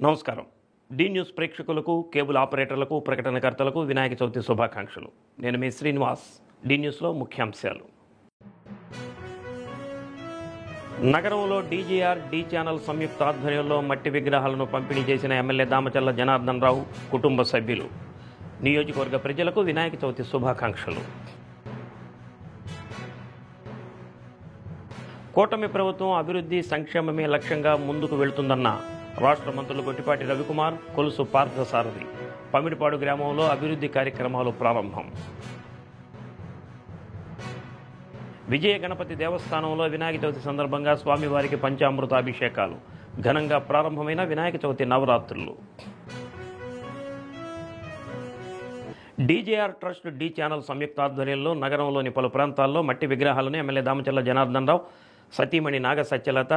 నమస్కారం. D news ప్రేక్షకులకు, cable ఆపరేటర్లకు, ప్రకటనకర్తలకు Vinayaka Chavithi శుభాకాంక్షలు. నేను మీ శ్రీనివాస్. డి న్యూస్లో ముఖ్యాంశాలు. నగరంలో డీజీఆర్ డి ఛానల్ సంయుక్త ఆధ్వర్యంలో మట్టి విగ్రహాలను పంపిణీ చేసిన ఎమ్మెల్యే దామచర్ల జనార్దన్ రావు కుటుంబ సభ్యులు. నియోజకవర్గ ప్రజలకు వినాయక చవితి శుభాకాంక్షలు. కూటమి ప్రభుత్వం అభివృద్ధి సంక్షేమమే లక్ష్యంగా ముందుకు వెళుతుందన్న రాష్ట్ర మంత్రులు గొట్టిపాటి రవికుమార్, కొలుసు పార్థసారథి. పమిడిపాడు గ్రామంలో అభివృద్ధి కార్యక్రమాలు ప్రారంభం. విజయ గణపతి దేవస్థానంలో వినాయక చవితి సందర్భంగా స్వామివారికి పంచామృతాభిషేకాలు. ఘనంగా ప్రారంభమైన వినాయక చవితి నవరాత్రులు. డీజేఆర్ ట్రస్ట్ డి ఛానల్ సంయుక్త ఆధ్వర్యంలో నగరంలోని పలు ప్రాంతాల్లో మట్టి విగ్రహాలను ఎమ్మెల్యే దామచర్ల జనార్దన్ రావు, సతీమణి నాగ సత్యలత,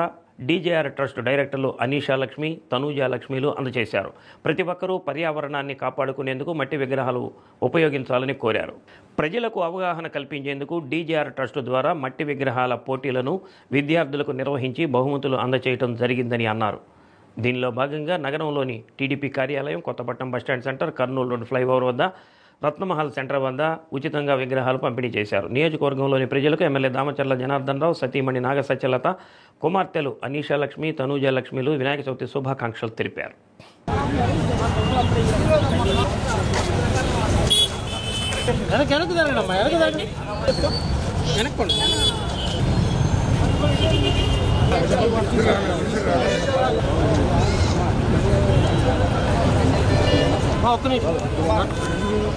డీజేఆర్ ట్రస్ట్ డైరెక్టర్లు అనీషా లక్ష్మి, తనూజా లక్ష్మిలు అందజేశారు. ప్రతి ఒక్కరూ పర్యావరణాన్ని కాపాడుకునేందుకు మట్టి విగ్రహాలు ఉపయోగించాలని కోరారు. ప్రజలకు అవగాహన కల్పించేందుకు డీజేఆర్ ట్రస్ట్ ద్వారా మట్టి విగ్రహాల పోటీలను విద్యార్థులకు నిర్వహించి బహుమతులు అందజేయడం జరిగిందని అన్నారు. దీనిలో భాగంగా నగరంలోని టీడీపీ కార్యాలయం, Kothapatnam bus stand centre, Kurnool road flyover వద్ద, రత్నమహల్ సెంటర్ వద్ద ఉచితంగా విగ్రహాలు పంపిణీ చేశారు. నియోజకవర్గంలోని ప్రజలకు ఎమ్మెల్యే దామచర్ల జనార్దన్ రావు, సతీమణి నాగ సత్యలత, కుమార్తెలు అనీషా లక్ష్మి, తనూజా లక్ష్మిలు వినాయక చవితి శుభాకాంక్షలు తెలిపారు.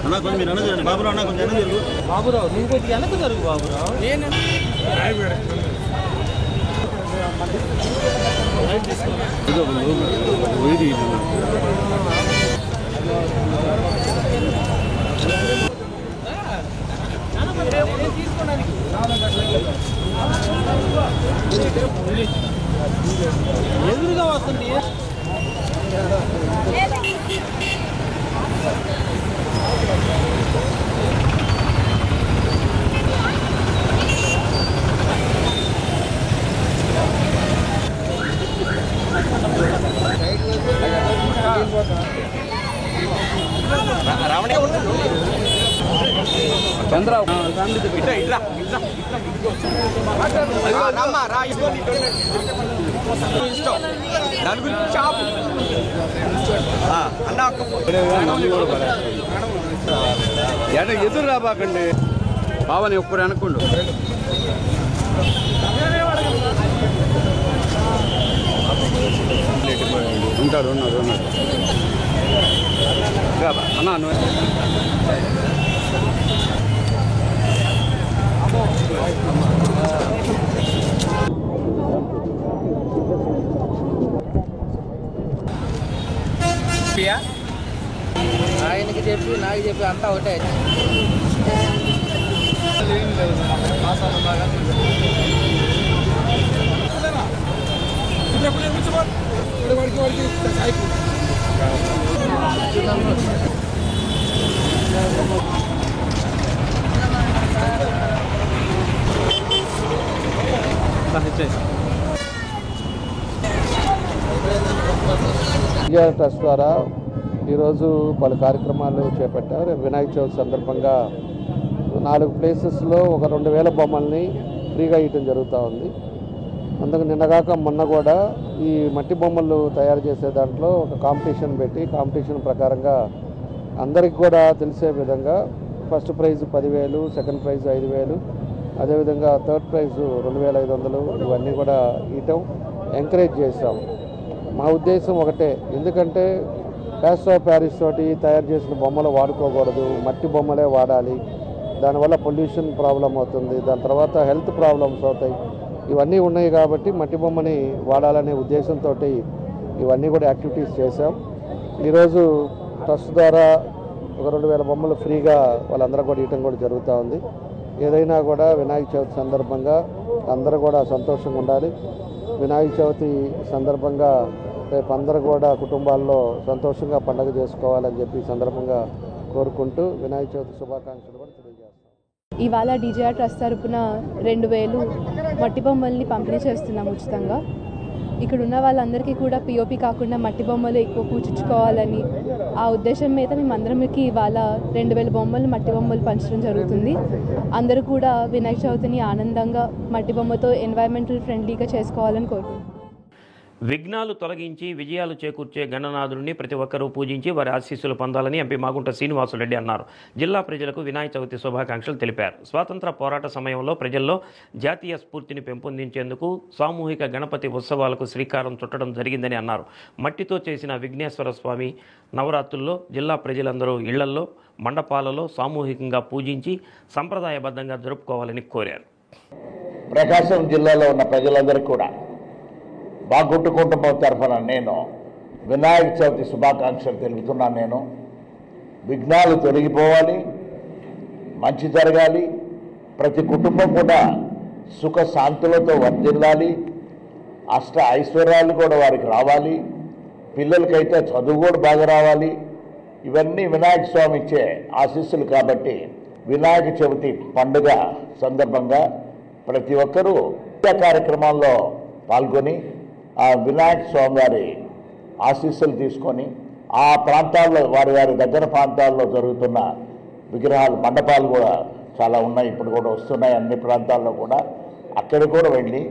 అన్నా కొంచెం మీరు అన్నది బాబురావు, అన్న కొంచెం వెనక జరుగు. బాబురావు నువ్వు కొద్దిగా వెనక జరుగు బాబురావు. ఎదురుగా వస్తుంది. చంద్రరావు ఎదురు రాబాకండి. బావని ఒక్కరు అనుకోండు. ఉంటాడు ఉన్నాడు అన్నా నువ్వు ఆయనకి చెప్పి నాకు చెప్పి అంతా ఒకటే. డీజీఆర్ ట్రస్ట్ ద్వారా ఈరోజు పలు కార్యక్రమాలు చేపట్టారు. వినాయక చవితి సందర్భంగా 4 ప్లేసెస్లో ఒక 2000 బొమ్మల్ని ఫ్రీగా ఇవ్వడం జరుగుతూ ఉంది. అందుకు నిన్నగాక మొన్న కూడా ఈ మట్టి బొమ్మలు తయారు చేసే దాంట్లో ఒక కాంపిటీషన్ పెట్టి, కాంపిటీషన్ ప్రకారంగా అందరికి కూడా తెలిసే విధంగా ఫస్ట్ ప్రైజ్ 10,000, సెకండ్ ప్రైజ్ 5,000, అదేవిధంగా థర్డ్ ప్రైజ్ 2,500 ఇవన్నీ కూడా ఇవ్వటం ఎంకరేజ్ చేసాం. మా ఉద్దేశం ఒకటే, ఎందుకంటే ప్లాస్టర్ ఆఫ్ ప్యారిస్ తోటి తయారు చేసిన బొమ్మలు వాడుకోకూడదు, మట్టి బొమ్మలే వాడాలి. దానివల్ల పొల్యూషన్ ప్రాబ్లం అవుతుంది, దాని తర్వాత హెల్త్ ప్రాబ్లమ్స్ అవుతాయి. ఇవన్నీ ఉన్నాయి కాబట్టి మట్టి బొమ్మని వాడాలనే ఉద్దేశంతో ఇవన్నీ కూడా యాక్టివిటీస్ చేశాం. ఈరోజు ట్రస్ట్ ద్వారా ఒక 2,000 బొమ్మలు ఫ్రీగా వాళ్ళందరూ కూడా ఇవ్వటం కూడా జరుగుతూ ఉంది. ఏదైనా కూడా వినాయక చవితి సందర్భంగా అందరూ కూడా సంతోషంగా ఉండాలి. వినాయక చవితి సందర్భంగా రేపు అందరూ కూడా కుటుంబాల్లో సంతోషంగా పండుగ చేసుకోవాలని చెప్పి సందర్భంగా కోరుకుంటూ వినాయక చవితి శుభాకాంక్షలు కూడా తెలియజేస్తాం. ఇవాళ డీజీఆర్ ట్రస్ట్ తరపున 2000 మట్టి బొమ్మల్ని పంపిణీ చేస్తున్నాం ఉచితంగా. ఇక్కడ ఉన్న వాళ్ళందరికీ కూడా పిఓపి కాకుండా మట్టి బొమ్మలు ఎక్కువ పూజించుకోవాలని ఆ ఉద్దేశం మీద మేమందరికి ఇవాళ 2000 బొమ్మలు మట్టి బొమ్మలు పంచడం జరుగుతుంది. అందరూ కూడా వినాయక చవితిని ఆనందంగా మట్టి బొమ్మతో ఎన్వైరన్మెంటల్ ఫ్రెండ్లీగా చేసుకోవాలని కోరుకుంటున్నాం. విఘ్నాలు తొలగించి విజయాలు చేకూర్చే గణనాథుడిని ప్రతి ఒక్కరూ పూజించి వారి ఆశీస్సులు పొందాలని ఎంపీ మాగుంట శ్రీనివాసులరెడ్డి అన్నారు. జిల్లా ప్రజలకు వినాయక చవితి శుభాకాంక్షలు తెలిపారు. స్వాతంత్ర పోరాట సమయంలో ప్రజల్లో జాతీయ స్ఫూర్తిని పెంపొందించేందుకు సామూహిక గణపతి ఉత్సవాలకు శ్రీకారం చుట్టడం జరిగిందని అన్నారు. మట్టితో చేసిన విఘ్నేశ్వర స్వామి నవరాత్రుల్లో జిల్లా ప్రజలందరూ ఇళ్లల్లో మండపాలలో సామూహికంగా పూజించి సంప్రదాయబద్ధంగా జరుపుకోవాలని కోరారు. ప్రకాశం జిల్లాలో ఉన్న ప్రజలందరికీ కూడా బాగుంటు కుటుంబం తరఫున నేను వినాయక చవితి శుభాకాంక్షలు తెలుపుతున్నాను. నేను విఘ్నాలు తొలగిపోవాలి, మంచి జరగాలి, ప్రతి కుటుంబం కూడా సుఖ శాంతులతో వర్ధిల్లాలి, అష్ట ఐశ్వర్యాలు కూడా వారికి రావాలి, పిల్లలకైతే చదువు కూడా బాగా రావాలి. ఇవన్నీ వినాయక స్వామి ఇచ్చే ఆశీస్సులు. కాబట్టి వినాయక చవితి పండుగ సందర్భంగా ప్రతి ఒక్కరూ కార్యక్రమాల్లో పాల్గొని ఆ వినాయక స్వామి వారి ఆశీస్సులు తీసుకొని ఆ ప్రాంతాల్లో వారి వారి దగ్గర ప్రాంతాల్లో జరుగుతున్న విగ్రహాలు మండపాలు కూడా చాలా ఉన్నాయి, ఇప్పుడు కూడా వస్తున్నాయి అన్ని ప్రాంతాల్లో కూడా. అక్కడికి కూడా వెళ్ళి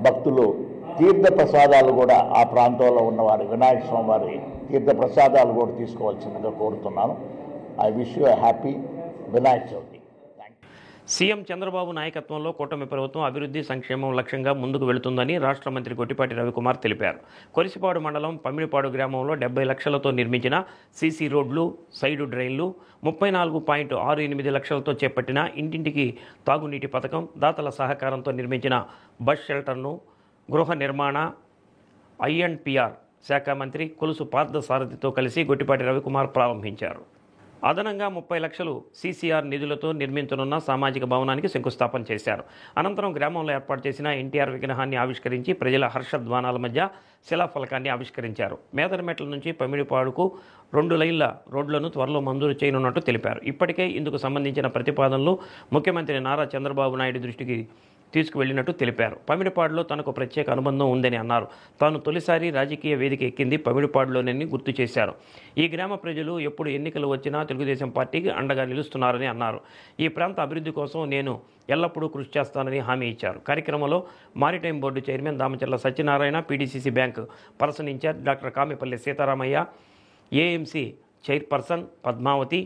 భక్తులు తీర్థ ప్రసాదాలు కూడా ఆ ప్రాంతంలో ఉన్నవారి వినాయక స్వామి వారి తీర్థ ప్రసాదాలు కూడా తీసుకోవాల్సిందిగా కోరుతున్నాను. I wish you happy Vinayaka Chavithi. CM Chandrababu నాయకత్వంలో కూటమి ప్రభుత్వం అభివృద్ధి సంక్షేమం లక్ష్యంగా ముందుకు వెళుతుందని రాష్ట్ర మంత్రి గొట్టిపాటి రవికుమార్ తెలిపారు. కొరిసిపాడు మండలం పమ్మిడిపాడు గ్రామంలో 70 లక్షలతో నిర్మించిన సీసీ రోడ్లు, సైడు డ్రైన్లు, 34.68 లక్షలతో చేపట్టిన ఇంటింటికి తాగునీటి పథకం, దాతల సహకారంతో నిర్మించిన బస్ షెల్టర్ను గృహ నిర్మాణ ఐఎండ్పిఆర్ శాఖ మంత్రి కొలుసు పార్థసారథితో కలిసి గొట్టిపాటి రవికుమార్ ప్రారంభించారు. అదనంగా 30 లక్షలు సీసీఆర్ నిధులతో నిర్మించనున్న సామాజిక భవనానికి శంకుస్థాపన చేశారు. అనంతరం గ్రామంలో ఏర్పాటు చేసిన ఎన్టీఆర్ విగ్రహాన్ని ఆవిష్కరించి ప్రజల హర్షధ్వానాల మధ్య శిలాఫలకాన్ని ఆవిష్కరించారు. మేదరమెట్ల నుంచి పమ్మిడిపాడుకు 2 లైన్ల రోడ్లను త్వరలో మంజూరు చేయనున్నట్టు తెలిపారు. ఇప్పటికే ఇందుకు సంబంధించిన ప్రతిపాదనలు ముఖ్యమంత్రి నారా చంద్రబాబు నాయుడు దృష్టికి తీసుకువెళ్లినట్టు తెలిపారు. పమిడిపాడులో తనకు ప్రత్యేక అనుబంధం ఉందని అన్నారు. తాను తొలిసారి రాజకీయ వేదిక ఎక్కింది పమిడిపాడులోనని గుర్తు చేశారు. ఈ గ్రామ ప్రజలు ఎప్పుడు ఎన్నికలు వచ్చినా తెలుగుదేశం పార్టీకి అండగా నిలుస్తున్నారని అన్నారు. ఈ ప్రాంత అభివృద్ధి కోసం నేను ఎల్లప్పుడూ కృషి చేస్తానని హామీ ఇచ్చారు. కార్యక్రమంలో maritime board chairman Damacharla Satyanarayana, PDCC bank person in charge doctor Kamipalli Seetharamaiah, AMC chairperson Padmavathi,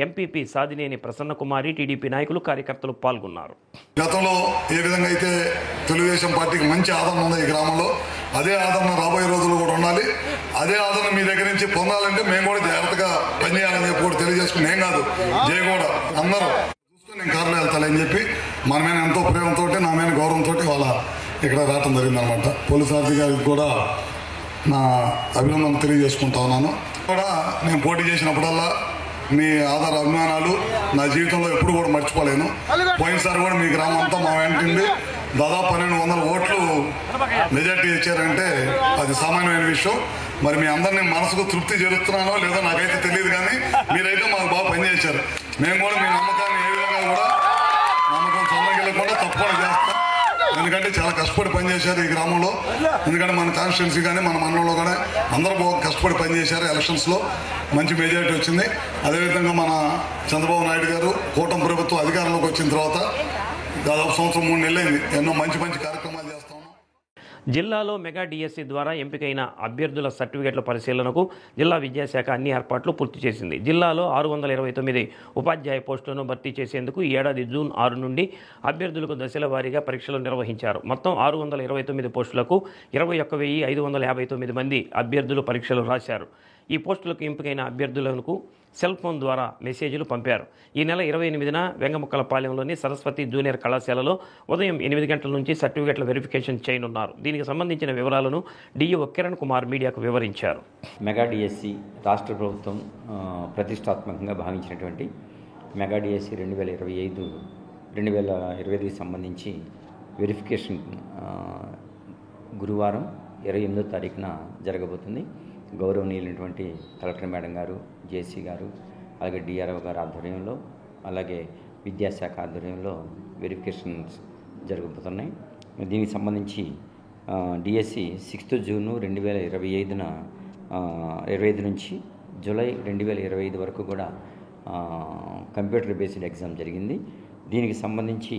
MPP Sadineni Prasannakumari, TDP నాయకులు, కార్యకర్తలు పాల్గొన్నారు. గతంలో ఏ విధంగా అయితే తెలుగుదేశం పార్టీకి మంచి ఆదరణ ఉంది ఈ గ్రామంలో, అదే ఆదరణ రాబోయే రోజుల్లో కూడా ఉండాలి. అదే ఆదరణ మీ దగ్గర నుంచి పొందాలంటే మేము కూడా జాగ్రత్తగా పనిచేయాలని చెప్పి కూడా తెలియజేసుకుని ఏం కాదు జయ కూడా అందరూ చూసుకుని నేను కార్లో వెళ్తానని చెప్పి మన మీద ఎంతో ప్రేమతో, నా మీద గౌరవంతో వాళ్ళ ఇక్కడ రావటం జరిగిందనమాట. పోలీస్ అధికారికి కూడా నా అభినందన తెలియజేసుకుంటా ఉన్నాను. కూడా నేను పోటీ చేసినప్పుడల్లా మీ ఆధార అభిమానాలు నా జీవితంలో ఎప్పుడు కూడా మర్చిపోలేను. పోయినసారి కూడా మీ గ్రామం అంతా మా వెంటండి దాదాపు 1200 ఓట్లు మెజార్టీ ఇచ్చారంటే అది సామాన్యమైన విషయం. మరి మీ అందరినీ మనసుకు తృప్తి జరుగుతున్నానో లేదో నాకైతే తెలియదు, కానీ మీరైతే మాకు బాగా పనిచేశారు. మేము కూడా మీ నమ్మకాన్ని ఏ విధంగా కూడా నమ్మకం చల్లగిల్లకుండా తప్పకుండా చేస్తాం. ఎందుకంటే చాలా కష్టపడి పనిచేశారు ఈ గ్రామంలో. ఎందుకంటే మన కాన్స్టిట్యున్సీ కానీ మన మండలంలో కానీ అందరూ బాగా కష్టపడి పనిచేశారు. ఎలక్షన్స్లో మంచి మెజారిటీ వచ్చింది. అదేవిధంగా మన చంద్రబాబు నాయుడు గారు కూటమి ప్రభుత్వం అధికారంలోకి వచ్చిన తర్వాత దాదాపు సంవత్సరం 3 నెలలైంది. ఎన్నో మంచి కార్యక్రమాలు చేస్తాం. జిల్లాలో మెగా డిఎస్సి ద్వారా ఎంపికైన అభ్యర్థుల సర్టిఫికెట్ల పరిశీలనకు జిల్లా విద్యాశాఖ అన్ని ఏర్పాట్లు పూర్తి చేసింది. జిల్లాలో 629 ఉపాధ్యాయ పోస్టులను భర్తీ చేసేందుకు ఈ ఏడాది జూన్ 6 నుండి అభ్యర్థులకు దశల వారీగా పరీక్షలు నిర్వహించారు. మొత్తం 629 పోస్టులకు 21,559 మంది అభ్యర్థులు పరీక్షలు రాశారు. ఈ పోస్టులకు ఎంపికైన అభ్యర్థులకు సెల్ ఫోన్ ద్వారా మెసేజ్లు పంపారు. ఈ నెల 28న వెంగముక్కలపాలెంలోని సరస్వతి జూనియర్ కళాశాలలో ఉదయం 8 గంటల నుంచి సర్టిఫికెట్ల వెరిఫికేషన్ చేయనున్నారు. దీనికి సంబంధించిన వివరాలను డిఈఓ కిరణ్ కుమార్ మీడియాకు వివరించారు. మెగా డిఎస్సి రాష్ట్ర ప్రభుత్వం ప్రతిష్టాత్మకంగా భావించినటువంటి మెగా డిఎస్సి 2025 సంబంధించి వెరిఫికేషన్ గురువారం 28వ తారీఖున జరగబోతుంది. గౌరవనీయులైనటువంటి కలెక్టర్ మేడం గారు, జేసీ గారు, అలాగే డిఆర్ఓ గారి ఆధ్వర్యంలో, అలాగే విద్యాశాఖ ఆధ్వర్యంలో వెరిఫికేషన్స్ జరగబోతున్నాయి. దీనికి సంబంధించి డిఎస్సి 6 జూను 2025న 25 నుంచి జూలై 2025 వరకు కూడా కంప్యూటర్ బేస్డ్ ఎగ్జామ్ జరిగింది. దీనికి సంబంధించి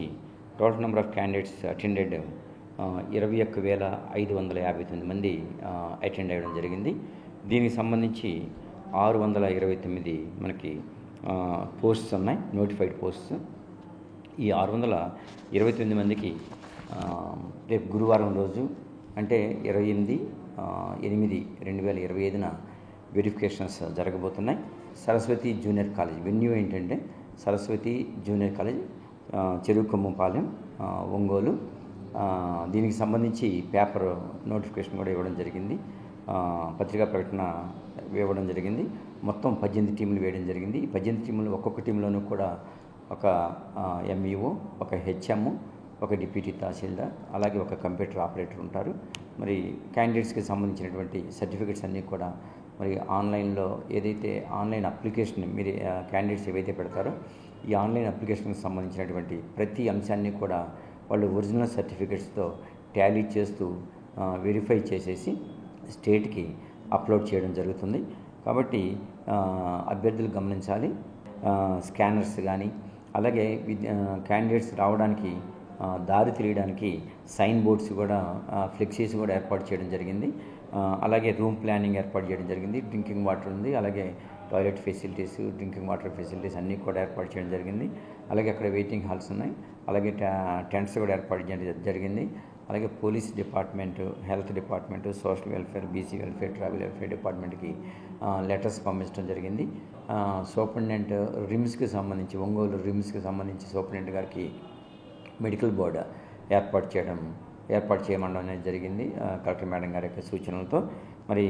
total number of candidates attended 21,559 మంది అటెండ్ అయ్యడం జరిగింది. దీనికి సంబంధించి 629 మనకి పోస్ట్స్ ఉన్నాయి, నోటిఫైడ్ పోస్ట్స్. ఈ 629 మందికి రేపు గురువారం రోజు అంటే 28/8/2025న వెరిఫికేషన్స్ జరగబోతున్నాయి. సరస్వతి జూనియర్ కాలేజ్ వెన్యూ ఏంటంటే సరస్వతి జూనియర్ కాలేజ్, చెరుకుమ్మపాలెం, ఒంగోలు. దీనికి సంబంధించి పేపర్ నోటిఫికేషన్ కూడా ఇవ్వడం జరిగింది, పత్రికా ప్రకటన ఇవ్వడం జరిగింది. మొత్తం 18 టీంలు వేయడం జరిగింది. ఈ 18 టీంలు ఒక్కొక్క టీంలోనూ కూడా ఒక ఎంఈఓ, ఒక హెచ్ఎం, ఒక డిప్యూటీ తహసీల్దార్, అలాగే ఒక కంప్యూటర్ ఆపరేటర్ ఉంటారు. మరి క్యాండిడేట్స్కి సంబంధించినటువంటి సర్టిఫికెట్స్ అన్నీ కూడా మరి ఆన్లైన్లో ఏదైతే ఆన్లైన్ అప్లికేషన్ మీరు క్యాండిడేట్స్ ఏవైతే పెడతారో ఈ ఆన్లైన్ అప్లికేషన్కి సంబంధించినటువంటి ప్రతి అంశాన్ని కూడా వాళ్ళు ఒరిజినల్ సర్టిఫికెట్స్తో టాలీ చేస్తూ వెరిఫై చేసేసి స్టేట్కి అప్లోడ్ చేయడం జరుగుతుంది. కాబట్టి అభ్యర్థులు గమనించాలి. స్కానర్స్ కానీ అలాగే క్యాండిడేట్స్ రావడానికి దారి తెలియడానికి సైన్ బోర్డ్స్ కూడా ఫ్లెక్సీస్ కూడా ఏర్పాటు చేయడం జరిగింది. అలాగే రూమ్ ప్లానింగ్ ఏర్పాటు చేయడం జరిగింది. డ్రింకింగ్ వాటర్ ఉంది, అలాగే toilet facilities, drinking water facilities అన్నీ కూడా ఏర్పాటు చేయడం జరిగింది. అలాగే అక్కడ వెయిటింగ్ హాల్స్ ఉన్నాయి, అలాగే టెంట్స్ కూడా ఏర్పాటు చేయడం జరిగింది. అలాగే police department, health department, social welfare, BC welfare, travel welfare డిపార్ట్మెంట్కి లెటర్స్ పంపించడం జరిగింది. సూపరింటెండెంట్ రిమ్స్కి సంబంధించి, ఒంగోలు రిమ్స్కి సంబంధించి సూపరింటెండెంట్ గారికి మెడికల్ బోర్డు ఏర్పాటు చేయమనడం అనేది జరిగింది కలెక్టర్ మేడం గారి యొక్క సూచనలతో. మరి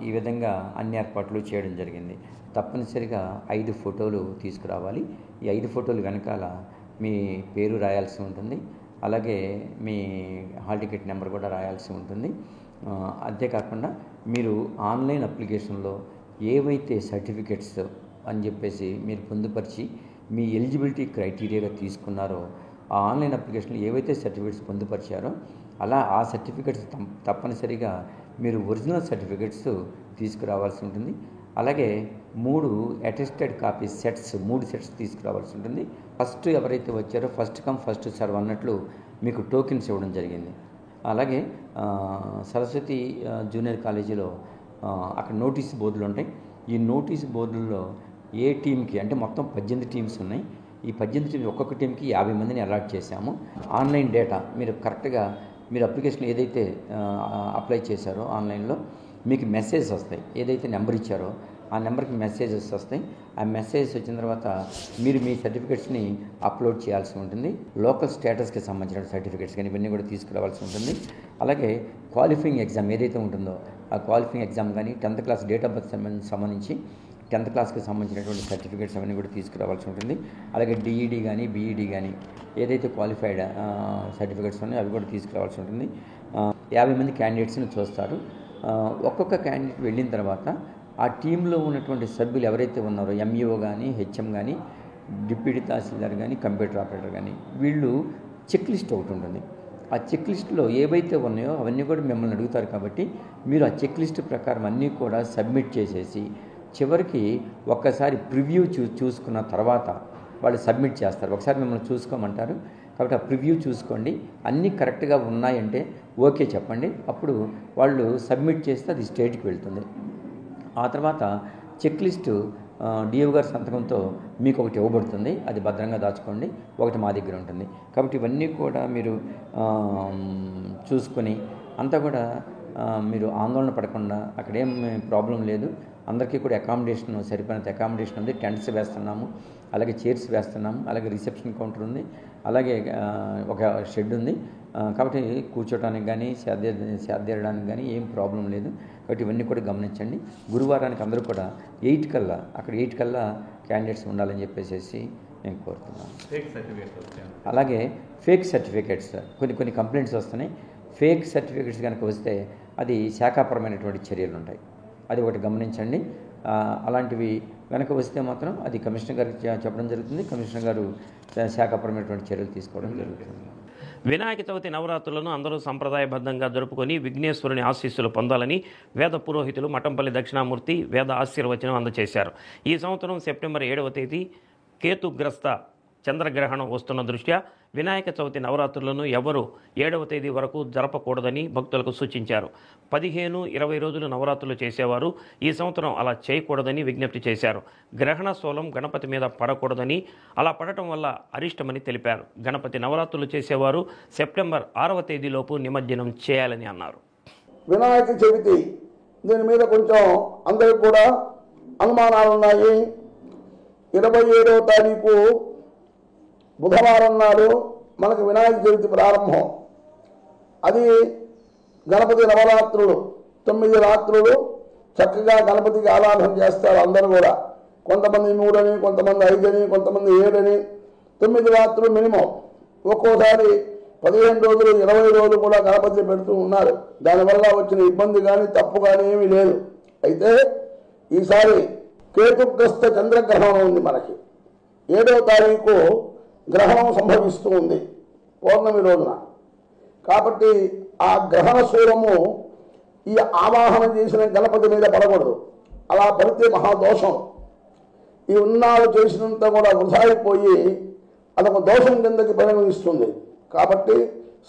ఈ విధంగా అన్ని ఏర్పాట్లు చేయడం జరిగింది. తప్పనిసరిగా 5 ఫోటోలు తీసుకురావాలి. ఈ 5 ఫోటోలు వెనకాల మీ పేరు రాయాల్సి ఉంటుంది, అలాగే మీ హాల్ టికెట్ నెంబర్ కూడా రాయాల్సి ఉంటుంది. అంతేకాకుండా మీరు ఆన్లైన్ అప్లికేషన్లో ఏవైతే సర్టిఫికెట్స్ అని చెప్పేసి మీరు పొందుపరిచి మీ ఎలిజిబిలిటీ క్రైటీరియాగా తీసుకున్నారో ఆ ఆన్లైన్ అప్లికేషన్లో ఏవైతే సర్టిఫికెట్స్ పొందుపరిచారో అలా ఆ సర్టిఫికెట్స్ తప్పనిసరిగా మీరు ఒరిజినల్ సర్టిఫికెట్స్ తీసుకురావాల్సి ఉంటుంది. అలాగే 3 అటెస్టెడ్ కాపీ సెట్స్ 3 సెట్స్ తీసుకురావాల్సి ఉంటుంది. ఫస్ట్ ఎవరైతే వచ్చారో ఫస్ట్ కమ్ ఫస్ట్ సర్వ్ అన్నట్లు మీకు టోకెన్స్ ఇవ్వడం జరిగింది. అలాగే సరస్వతి జూనియర్ కాలేజీలో అక్కడ నోటీస్ బోర్డులు ఉంటాయి. ఈ నోటీస్ బోర్డుల్లో ఏ టీంకి అంటే మొత్తం 18 టీమ్స్ ఉన్నాయి. ఈ 18 టీమ్స్ ఒక్కొక్క టీంకి 50 మందిని అలాట్ చేశాము. ఆన్లైన్ డేటా మీరు కరెక్ట్గా మీరు అప్లికేషన్ ఏదైతే అప్లై చేశారో ఆన్లైన్లో మీకు మెసేజ్ వస్తాయి. ఏదైతే నెంబర్ ఇచ్చారో ఆ నెంబర్కి మెసేజెస్ వస్తాయి. ఆ మెసేజ్ వచ్చిన తర్వాత మీరు మీ సర్టిఫికెట్స్ని అప్లోడ్ చేయాల్సి ఉంటుంది. లోకల్ స్టేటస్కి సంబంధించిన సర్టిఫికెట్స్ కానీ ఇవన్నీ కూడా తీసుకురావాల్సి ఉంటుంది. అలాగే క్వాలిఫైయింగ్ ఎగ్జామ్ ఏదైతే ఉంటుందో ఆ క్వాలిఫైయింగ్ ఎగ్జామ్ కానీ 10th class date of birth సంబంధించి 10th క్లాస్కి సంబంధించినటువంటి సర్టిఫికేట్స్ అవన్నీ కూడా తీసుకురావాల్సి ఉంటుంది. అలాగే డిఈడి కానీ బీఈడి కానీ ఏదైతే క్వాలిఫైడ్ సర్టిఫికేట్స్ ఉన్నాయో అవి కూడా తీసుకురావాల్సి ఉంటుంది. 50 మంది క్యాండిడేట్స్ని చూస్తారు. ఒక్కొక్క క్యాండిడేట్ వెళ్ళిన తర్వాత ఆ టీంలో ఉన్నటువంటి సభ్యులు ఎవరైతే ఉన్నారో ఎంఈఓ కానీ హెచ్ఎం కానీ డిప్యూటీ తహసీల్దార్ కానీ కంప్యూటర్ ఆపరేటర్ కానీ వీళ్ళు చెక్ లిస్ట్ ఒకటి ఉంటుంది. ఆ చెక్ లిస్ట్లో ఏవైతే ఉన్నాయో అవన్నీ కూడా మిమ్మల్ని అడుగుతారు. కాబట్టి మీరు ఆ చెక్ లిస్ట్ ప్రకారం అన్నీ కూడా సబ్మిట్ చేసేసి చివరికి ఒక్కసారి ప్రివ్యూ చూసుకున్న తర్వాత వాళ్ళు సబ్మిట్ చేస్తారు. ఒకసారి మిమ్మల్ని చూసుకోమంటారు. కాబట్టి ఆ ప్రివ్యూ చూసుకోండి, అన్నీ కరెక్ట్గా ఉన్నాయంటే ఓకే చెప్పండి. అప్పుడు వాళ్ళు సబ్మిట్ చేస్తే అది స్టేట్కి వెళ్తుంది. ఆ తర్వాత చెక్ లిస్టు డిఓ గారి సంతకంతో మీకు ఒకటి ఇవ్వబడుతుంది. అది భద్రంగా దాచుకోండి. ఒకటి మా దగ్గర ఉంటుంది. కాబట్టి ఇవన్నీ కూడా మీరు చూసుకొని అంతా కూడా మీరు ఆందోళన పడకుండా, అక్కడేం ప్రాబ్లం లేదు, అందరికీ కూడా అకామిడేషన్ సరిపోయినంత అకామిడేషన్ ఉంది. టెంట్స్ వేస్తున్నాము, అలాగే చైర్స్ వేస్తున్నాము, అలాగే రిసెప్షన్ కౌంటర్ ఉంది, అలాగే ఒక షెడ్ ఉంది. కాబట్టి కూర్చోడానికి కానీ సేదతీరడానికి కానీ ఏం ప్రాబ్లం లేదు. కాబట్టి ఇవన్నీ కూడా గమనించండి. గురువారానికి అందరూ కూడా 8 కల్లా అక్కడ 8 కల్లా క్యాండిడేట్స్ ఉండాలని చెప్పేసి నేను కోరుతున్నాను. అలాగే ఫేక్ సర్టిఫికేట్స్ కొన్ని కంప్లైంట్స్ వస్తున్నాయి. ఫేక్ సర్టిఫికేట్స్ కనుక వస్తే అది శాఖాపరమైనటువంటి చర్యలు ఉంటాయి. అది ఒకటి గమనించండి. అలాంటివి కనుక వస్తే మాత్రం అది కమిషనర్ గారికి చెప్పడం జరుగుతుంది. కమిషనర్ గారు శాఖాపరమైనటువంటి చర్యలు తీసుకోవడం జరుగుతుంది. వినాయక చవితి నవరాత్రులను అందరూ సంప్రదాయబద్ధంగా జరుపుకొని విఘ్నేశ్వరుని ఆశీస్సులు పొందాలని వేద పురోహితులు మఠంపల్లి దక్షిణామూర్తి వేద ఆశీర్వచనం అందజేశారు. ఈ సంవత్సరం సెప్టెంబర్ 7వ తేదీ కేతుగ్రస్త చంద్రగ్రహణం వస్తున్న దృష్ట్యా వినాయక చవితి నవరాత్రులను ఎవరూ 7వ తేదీ వరకు జరపకూడదని భక్తులకు సూచించారు. 15-20 రోజులు నవరాత్రులు చేసేవారు ఈ సంవత్సరం అలా చేయకూడదని విజ్ఞప్తి చేశారు. గ్రహణ స్థూలం గణపతి మీద పడకూడదని, అలా పడటం వల్ల అరిష్టమని తెలిపారు. గణపతి నవరాత్రులు చేసేవారు సెప్టెంబర్ 6వ తేదీలోపు నిమజ్జనం చేయాలని అన్నారు. వినాయక చవితి దీని మీద కొంచెం అందరికి కూడా అనుమానాలు ఉన్నాయి. 27వ తారీఖు బుధవారం నాడు మనకు వినాయక చవితి ప్రారంభం. అది గణపతి నవరాత్రులు 9 రాత్రులు చక్కగా గణపతికి ఆరాధన చేస్తారు అందరూ కూడా. కొంతమంది 3 అని, కొంతమంది 5 అని, కొంతమంది 7 అని. 9 రాత్రులు మినిమం. ఒక్కోసారి 15 రోజులు 20 రోజులు కూడా గణపతి పెడుతూ ఉన్నారు. దానివల్ల వచ్చిన ఇబ్బంది కానీ తప్పు కానీ ఏమీ లేదు. అయితే ఈసారి కేతుగ్రస్త చంద్రగ్రహణం ఉంది మనకి. 7వ తారీఖు గ్రహణం సంభవిస్తూ ఉంది పౌర్ణమి రోజున. కాబట్టి ఆ గ్రహణ శూలము ఈ ఆవాహన చేసిన గణపతి మీద పడకూడదు. అలా పడితే మహాదోషం. ఈ ఉన్నాడు చేసినంత కూడా వృధా అయిపోయి అదొక దోషం కిందకి పరిగణిస్తుంది. కాబట్టి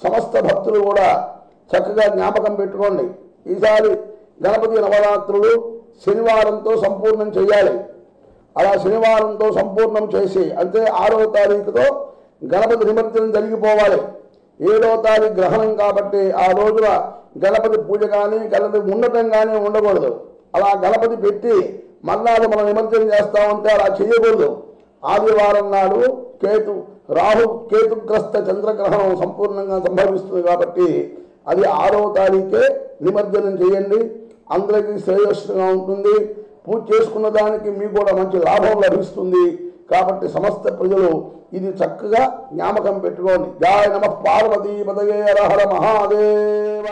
సమస్త భక్తులు కూడా చక్కగా జ్ఞాపకం పెట్టుకోండి. ఈసారి గణపతి నవరాత్రులు శనివారంతో సంపూర్ణం చేయాలి. అలా శనివారంతో సంపూర్ణం చేసి అంటే 6వ తారీఖుతో గణపతి నిమజ్జనం జరిగిపోవాలి. 7వ తారీఖు గ్రహణం కాబట్టి ఆ రోజున గణపతి పూజ కానీ గణపతి ఉండటం కానీ ఉండకూడదు. అలా గణపతి పెట్టి మర్నాడు మనం నిమజ్జనం చేస్తామంటే అలా చేయకూడదు. ఆదివారం నాడు కేతుగ్రస్త చంద్రగ్రహణం సంపూర్ణంగా సంభవిస్తుంది కాబట్టి అది 6వ తారీఖే నిమజ్జనం చేయండి. అందరికీ శ్రేయస్సుగా ఉంటుంది. పూజ చేసుకున్న దానికి మీకు కూడా మంచి లాభం లభిస్తుంది. కాబట్టి సమస్త ప్రజలు ఇది చక్కగా జ్ఞాపకం పెట్టుకోండి. జయ నమః పార్వతీపతయే హర హర మహాదేవ.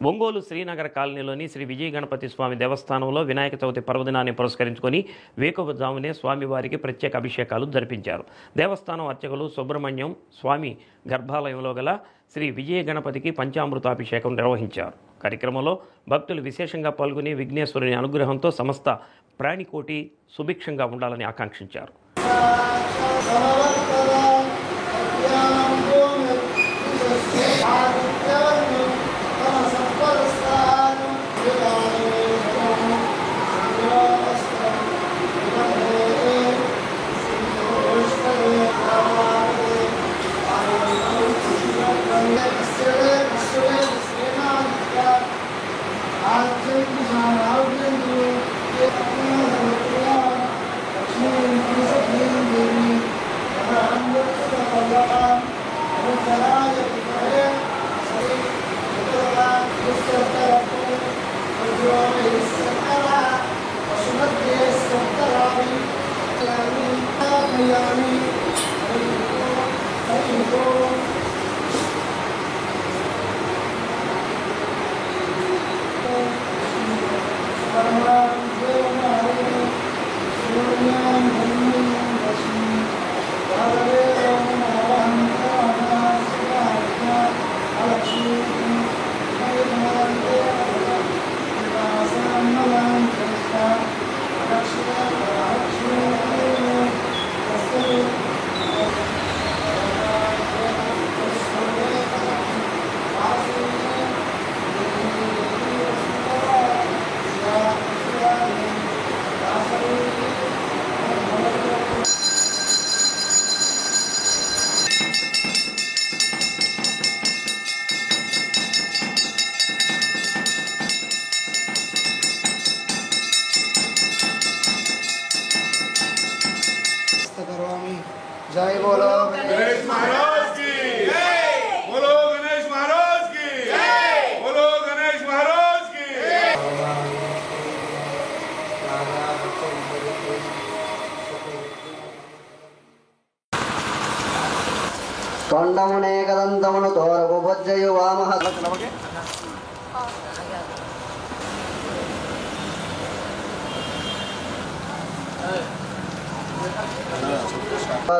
ఒంగోలు శ్రీనగర్ కాలనీలోని శ్రీ విజయ గణపతి స్వామి దేవస్థానంలో వినాయక చవితి పర్వదినాన్ని పురస్కరించుకొని వేకువజామునే స్వామివారికి ప్రత్యేక అభిషేకాలు జరిపించారు. దేవస్థానం అర్చకులు సుబ్రహ్మణ్యం స్వామి గర్భాలయంలో గల శ్రీ విజయ గణపతికి పంచామృతాభిషేకం నిర్వహించారు. కార్యక్రమంలో భక్తులు విశేషంగా పాల్గొని విఘ్నేశ్వరుని అనుగ్రహంతో సమస్త ప్రాణికోటి సుభిక్షంగా ఉండాలని ఆకాంక్షించారు. जय बोलो गणेश महाराज की जय। बोलो गणेश महाराज की जय। बोलो गणेश महाराज की తొండమునే కదంతమును తోరకు బొజ్జయు వామహ స్టార్ట్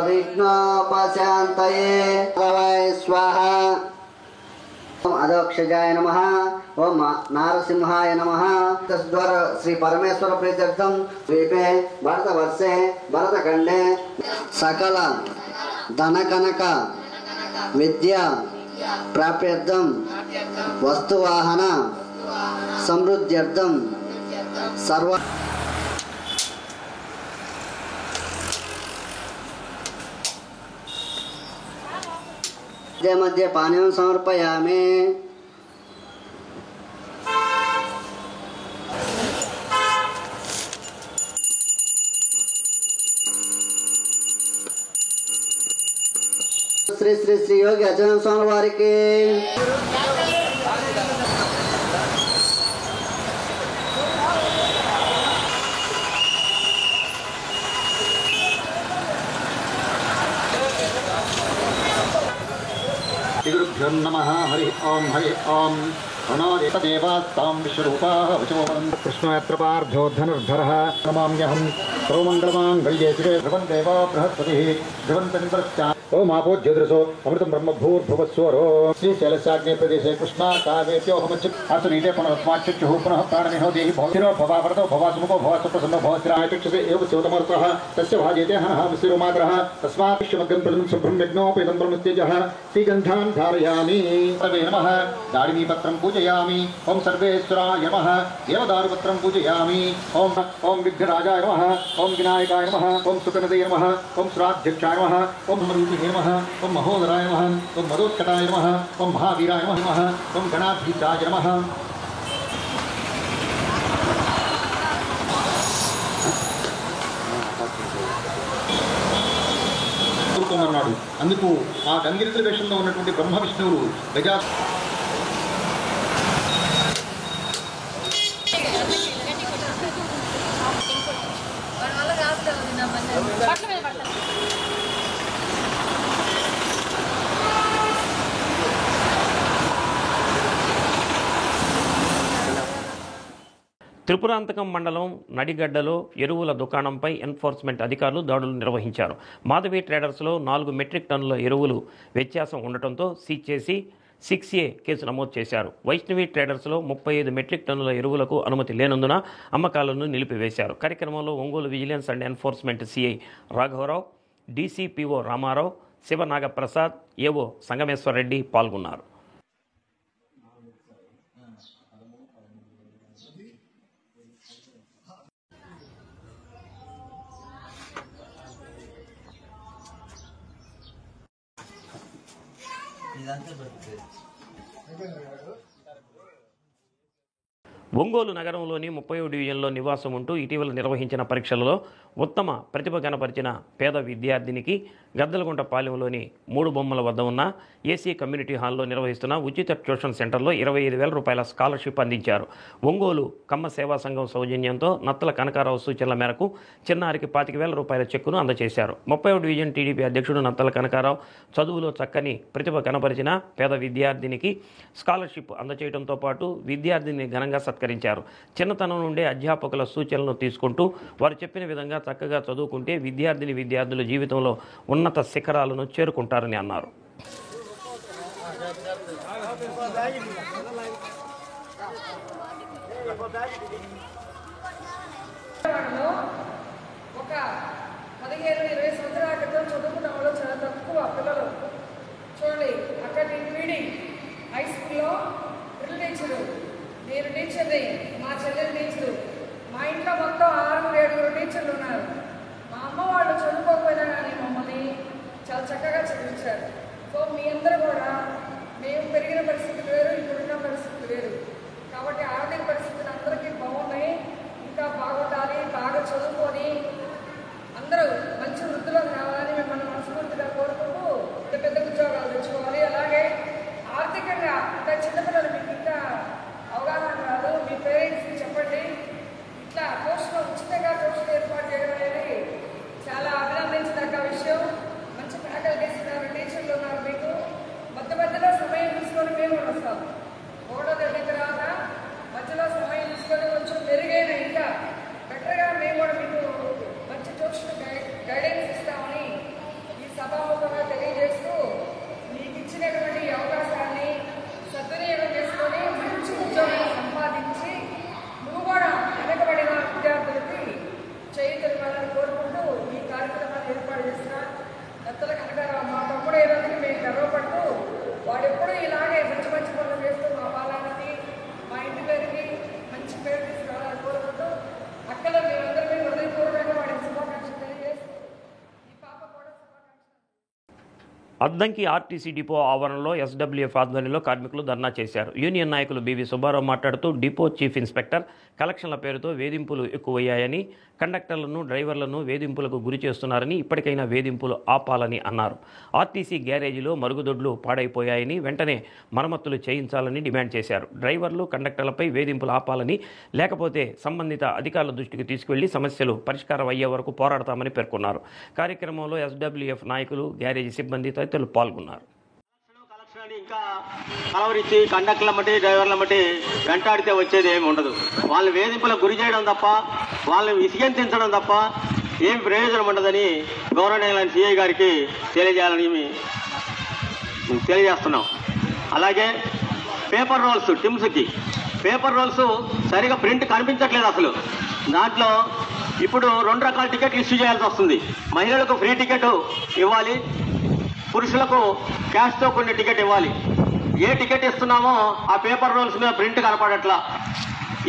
विघ्नोपशान्तये भवाय स्वाहा। ओम अधोक्षजाय नमः। ओम नारसिंहाय नमः। तस्वर श्री परमेश्वर प्रीत्यर्थम द्वीपे भरतवर्षे भरतखंडे सकल धनकनक विद्या प्राप्त्यर्थम वस्तुवाहन समृद्ध्यर्थम सर्व मध्ये पानीयं समर्पयामि। श्री श्री श्री योगी अजन स्वामी वारिके श्रीगुरुभ्यो नमः। हरि ओम देवास्तां विश्वरूपाः वचोवन् कृष्णयत्र पार्थो धनुर्धरः नमाम्यहं सर्वमङ्गलमाङ्गल्ये शिवे ध्रुवं देवा बृहस्पतिः ध्रुवन्तन्द्रश्च ओम आपो ज्योतिषो अमृतं ब्रह्म भूर्भुवस्वरो श्रीशैलस्याग्ने प्रदेशे कृष्णा काव्येभ्योऽहमच्युत् आसुनीते पुनरस्माच्युः पुनः प्राणनिहो देहि भवतिरो भवावरतो भवासुमुखो भवासुप्रसन्नो भवस्थिरायचक्षसे एव स्योतमर्तः तस्य भाजेते हनः विश्वमाग्रः तस्मात् विश्वमग्रं प्रदं शुभ्रं यज्ञोपेतं ब्रह्मस्तेजः श्रीगन्धां धारयामि। सर्वे नमः। दारिमीपत्रं पूजयामि। ओम सर्वेश्वराय नमः। देवदारुपत्रं पूजयामि। ओम विघ्नराजाय नमः। ओम विनायकाय नमः। ओम सुकनदये नमः। ओम श्राद्ध्यक्षाय नमः। ओम नमः। ओम महोदराय नमः। ओम मदोत्कटाय नमः। ओम महावीराय नमः। ओम गणाधीशाय नमः। అన్నాడు అందుకు ఆ గంగిరితుల వేషంలో ఉన్నటువంటి బ్రహ్మ విష్ణువులు గజా త్రిపురాంతకం మండలం నడిగడ్డలో ఎరువుల దుకాణంపై ఎన్ఫోర్స్మెంట్ అధికారులు దాడులు నిర్వహించారు. మాధవి ట్రేడర్స్లో 4 మెట్రిక్ టన్నుల ఎరువులు వ్యత్యాసం ఉండటంతో సీజ్ చేసి 6A కేసు నమోదు చేశారు. వైష్ణవి ట్రేడర్స్లో 35 మెట్రిక్ టన్నుల ఎరువులకు అనుమతి లేనందున అమ్మకాలను నిలిపివేశారు. కార్యక్రమంలో Ongole vigilance and enforcement CI రాఘవరావు, డీసీపీఓ రామారావు, శివనాగప్రసాద్, ఏవో సంగమేశ్వరరెడ్డి పాల్గొన్నారు. ఒంగోలు నగరంలోని 30వ డివిజన్లో నివాసం ఉంటూ ఇటీవల నిర్వహించిన పరీక్షలలో ఉత్తమ ప్రతిభ కనపరిచిన పేద విద్యార్థినికి గద్దలగుంట పాలెంలోని 3 బొమ్మల వద్ద ఉన్న ఏసీ కమ్యూనిటీ హాల్లో నిర్వహిస్తున్న ఉచిత ట్యూషన్ సెంటర్లో 25,000 రూపాయల స్కాలర్షిప్ అందించారు. ఒంగోలు కమ్మ సేవా సంఘం సౌజన్యంతో నత్తల కనకారావు సూచనల మేరకు చిన్నారికి 25,000 రూపాయల చెక్కును అందజేశారు. 30వ డివిజన్ టీడీపీ అధ్యక్షుడు నత్తల కనకారావు చదువులో చక్కని ప్రతిభ కనపరిచిన పేద విద్యార్థినికి స్కాలర్షిప్ అందజేయడంతో పాటు విద్యార్థిని ఘనంగా సత్కరించారు. చిన్నతనం నుండే అధ్యాపకుల సూచనలను తీసుకుంటూ వారు చెప్పిన విధంగా చక్కగా చదువుకుంటే విద్యార్థుల జీవితంలో ఉన్నత శిఖరాలను చేరుకుంటారని అన్నారు. ఒక 15-20 సంవత్సరాల క్రితం చదువుకున్న వాళ్ళు చాలా తక్కువ పిల్లలు. చూడండి, అక్కడ పీడి హై స్కూల్లో డ్రిల్ టీచరు, నేను టీచర్ని, మా చెల్లెలు టీచరు, మా ఇంట్లో మొత్తం 6-7 టీచర్లు ఉన్నారు. మా అమ్మ వాళ్ళు చదువుకోకపోయినా కానీ మమ్మల్ని చాలా చక్కగా చదివించారు. సో మీ అందరూ కూడా మేము పెరిగిన పరిస్థితులు వేరు, ఇప్పుడున్న పరిస్థితులు వేరు. కాబట్టి ఆర్థిక పరిస్థితులు అందరికీ బాగున్నాయి. ఇంకా బాగుండాలి, బాగా చదువుకొని అందరూ మంచి వృత్తిలో కావాలని మిమ్మల్ని మనస్ఫూర్తిగా కోరుకుంటూ పెద్ద ఉద్యోగాలు తెచ్చుకోవాలి. అలాగే ఆర్థికంగా ఇంకా చిన్నపిల్లలు మీకు ఇంకా అవగాహన రాదు, మీ పేరెంట్స్ అద్దంకి ఆర్టీసీ డిపో ఆవరణలో ఎస్డబ్ల్యూఎఫ్ ఆధ్వర్యంలో కార్మికులు ధర్నా చేశారు. యూనియన్ నాయకులు బీవీ సుబ్బారావు మాట్లాడుతూ డిపో చీఫ్ ఇన్స్పెక్టర్ కలెక్షన్ల పేరుతో వేధింపులు ఎక్కువయ్యాయని, కండక్టర్లను డ్రైవర్లను వేధింపులకు గురి చేస్తున్నారని, ఇప్పటికైనా వేధింపులు ఆపాలని అన్నారు. ఆర్టీసీ గ్యారేజీలో మరుగుదొడ్లు పాడైపోయాయని, వెంటనే మరమ్మతులు చేయించాలని డిమాండ్ చేశారు. డ్రైవర్లు కండక్టర్లపై వేధింపులు ఆపాలని, లేకపోతే సంబంధిత అధికారుల దృష్టికి తీసుకెళ్లి సమస్యలు పరిష్కారం అయ్యే వరకు పోరాడతామని పేర్కొన్నారు. కార్యక్రమంలో ఎస్డబ్ల్యూఎఫ్ నాయకులు, గ్యారేజీ సిబ్బంది తదితరులు పాల్గొన్నారు. ఇంకా కలవరించి కండక్టర్ల మట్టి డ్రైవర్ల మట్టి వెంటాడితే వచ్చేది ఏమి ఉండదు. వాళ్ళని వేధింపులకు గురి చేయడం తప్ప, వాళ్ళని విసిగెంతించడం తప్ప ఏం ప్రయోజనం ఉండదని గవర్నమెంట్ సిఐ గారికి తెలియజేస్తున్నాం. అలాగే పేపర్ రోల్స్, టిమ్స్కి పేపర్ రోల్స్ సరిగా ప్రింట్ కనిపించట్లేదు. అసలు దాంట్లో ఇప్పుడు 2 రకాల టికెట్లు ఇష్యూ చేయాల్సి వస్తుంది. మహిళలకు ఫ్రీ టికెట్ ఇవ్వాలి, పురుషులకు క్యాష్తో కొన్ని టికెట్ ఇవ్వాలి. ఏ టికెట్ ఇస్తున్నామో ఆ పేపర్ రోల్స్ మీద ప్రింట్ కనపడట్లా.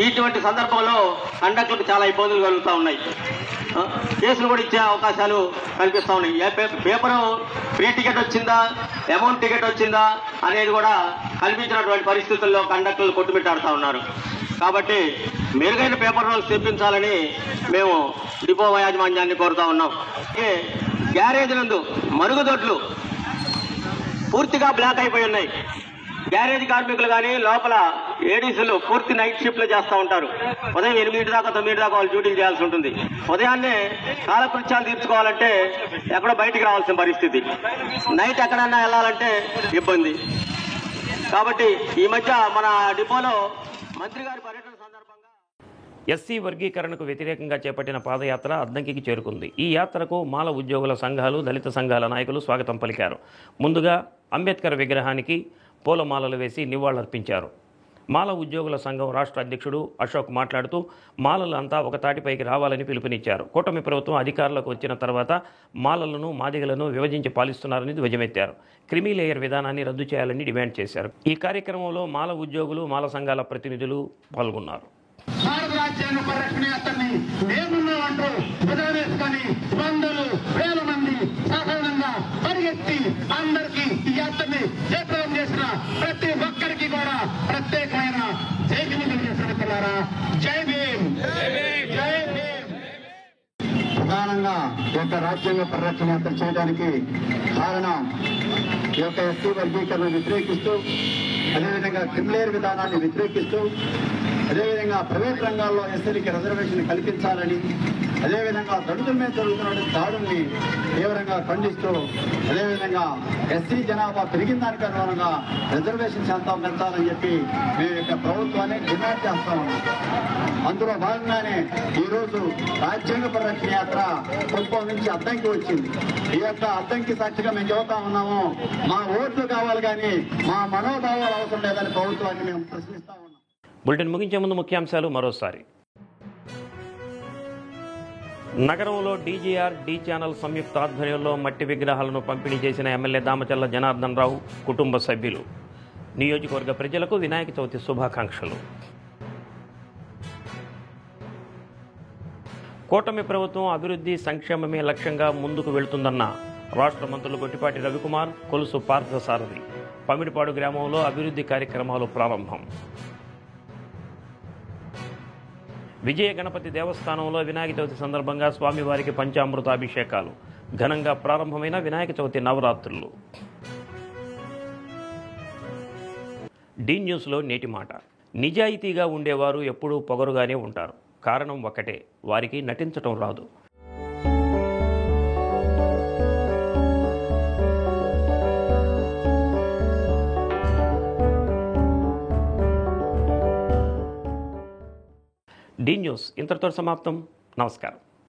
ఇటువంటి సందర్భంలో కండక్టర్లకు చాలా ఇబ్బందులు కలుగుతూ ఉన్నాయి. కేసులు కూడా ఇచ్చే అవకాశాలు కల్పిస్తూ ఉన్నాయి. పేపరు ఫ్రీ టికెట్ వచ్చిందా, అమౌంట్ టికెట్ వచ్చిందా అనేది కూడా కల్పించినటువంటి పరిస్థితుల్లో కండక్టర్లు కొట్టుమిట్టాడుతూ ఉన్నారు. కాబట్టి మెరుగైన పేపర్ రోల్స్ తెప్పించాలని మేము డిపో యాజమాన్యాన్ని కోరుతా ఉన్నాం. గ్యారేజ్ నందు మరుగుదొడ్లు పూర్తిగా బ్లాక్ అయిపోయి ఉన్నాయి. గ్యారేజ్ కార్మికులు కానీ లోపల ఏడీసీలు పూర్తి నైట్ షిఫ్ట్లు చేస్తూ ఉంటారు. ఉదయం 8 దాకా 9 దాకా వాళ్ళు డ్యూటీలు చేయాల్సి ఉంటుంది. ఉదయాన్నే కాలకృత్యాలు తీర్చుకోవాలంటే ఎక్కడో బయటికి రావాల్సిన పరిస్థితి, నైట్ ఎక్కడన్నా వెళ్ళాలంటే ఇబ్బంది. కాబట్టి ఈ మధ్య మన డిపోలో మంత్రి గారి పర్యటన సందర్భంగా ఎస్సీ వర్గీకరణకు వ్యతిరేకంగా చేపట్టిన పాదయాత్ర అద్దంకికి చేరుకుంది. ఈ యాత్రకు మాల ఉద్యోగుల సంఘాలు, దళిత సంఘాల నాయకులు స్వాగతం పలికారు. ముందుగా అంబేద్కర్ విగ్రహానికి పూలమాలలు వేసి నివాళులర్పించారు. మాల ఉద్యోగుల సంఘం రాష్ట్ర అధ్యక్షుడు అశోక్ మాట్లాడుతూ మాలలు అంతా ఒక తాటిపైకి రావాలని పిలుపునిచ్చారు. కూటమి ప్రభుత్వం అధికారంలోకి వచ్చిన తర్వాత మాలలను, మాదిగలను విభజించి పాలిస్తున్నారని ధ్వజమెత్తారు. క్రిమీ లేయర్ విధానాన్ని రద్దు చేయాలని డిమాండ్ చేశారు. ఈ కార్యక్రమంలో మాల ఉద్యోగులు, మాల సంఘాల ప్రతినిధులు పాల్గొన్నారు. భారత రాజ్యాంగ పరిరక్షణ యాత్రని మేమున్నామంటూ బుధవేసుకొని వందలు వేల మంది సాధారణంగా పరిగెత్తి అందరికీ ఈ యాత్రని జయప్రదం చేసిన ప్రతి ఒక్కరికి కూడా ప్రత్యేకమైన జైలు చేస్తున్నారా. జై భీమ్, జై భీమ్. ప్రధానంగా ఈ యొక్క రాజ్యాంగ పరిరక్షణ యాత్ర చేయడానికి కారణం ఈ యొక్క ఎస్సీ వర్గీకరణ వ్యతిరేకిస్తూ, అదేవిధంగా క్రిమిలేయర్ విధానాన్ని వ్యతిరేకిస్తూ, అదేవిధంగా ప్రైవేట్ రంగాల్లో ఎస్సీలకి రిజర్వేషన్ కల్పించాలని, అదేవిధంగా దళితుల మీద జరుగుతున్న దాడుల్ని తీవ్రంగా ఖండిస్తూ, అదేవిధంగా ఎస్సీ జనాభా పెరిగిన దానికి అనుగుణంగా రిజర్వేషన్ శాతం పెంచాలని చెప్పి మేము యొక్క ప్రభుత్వాన్ని డిమాండ్ చేస్తా ఉన్నాం. అందులో భాగంగానే ఈరోజు రాజ్యాంగ పరిరక్షణ యాత్ర కుప్పం నుంచి అద్దంకి వచ్చింది. ఈ యొక్క అద్దంకి సాక్షిగా మేము చెబుతా ఉన్నాము, మా ఓట్లు కావాలి కానీ మా మనోభావాలు అవసరం లేదని ప్రభుత్వాన్ని మేము ప్రశ్నిస్తా ఉన్నాం. బులెటిన్ ముగించే ముందు ముఖ్యాంశాలు మరోసారి. నగరంలో డీజీఆర్, డి ఛానల్ సంయుక్త ఆధ్వర్యంలో మట్టి విగ్రహాలను పంపిణీ చేసిన ఎమ్మెల్యే దామచర్ల జనార్దన్ రావు కుటుంబ సభ్యులు. నియోజకవర్గ ప్రజలకు వినాయక చవితి శుభాకాంక్షలు. కూటమి ప్రభుత్వం అభివృద్ధి, సంక్షేమమే లక్ష్యంగా ముందుకు వెళుతుందన్న రాష్ట్ర మంత్రులు గొట్టిపాటి రవికుమార్, కొలుసు పార్థసారథి. పమిడిపాడు గ్రామంలో అభివృద్ధి కార్యక్రమాలు ప్రారంభం. విజయ గణపతి దేవస్థానంలో వినాయక చవితి సందర్భంగా స్వామివారికి పంచామృతాభిషేకాలు. ఘనంగా ప్రారంభమైన వినాయక చవితి నవరాత్రులు. డి న్యూస్లో నేటి మాట. నిజాయితీగా ఉండేవారు ఎప్పుడూ పొగరుగానే ఉంటారు. కారణం ఒక్కటే, వారికి నటించటం రాదు. డి న్యూస్ ఇంతటితో సమాప్తం. నమస్కారం.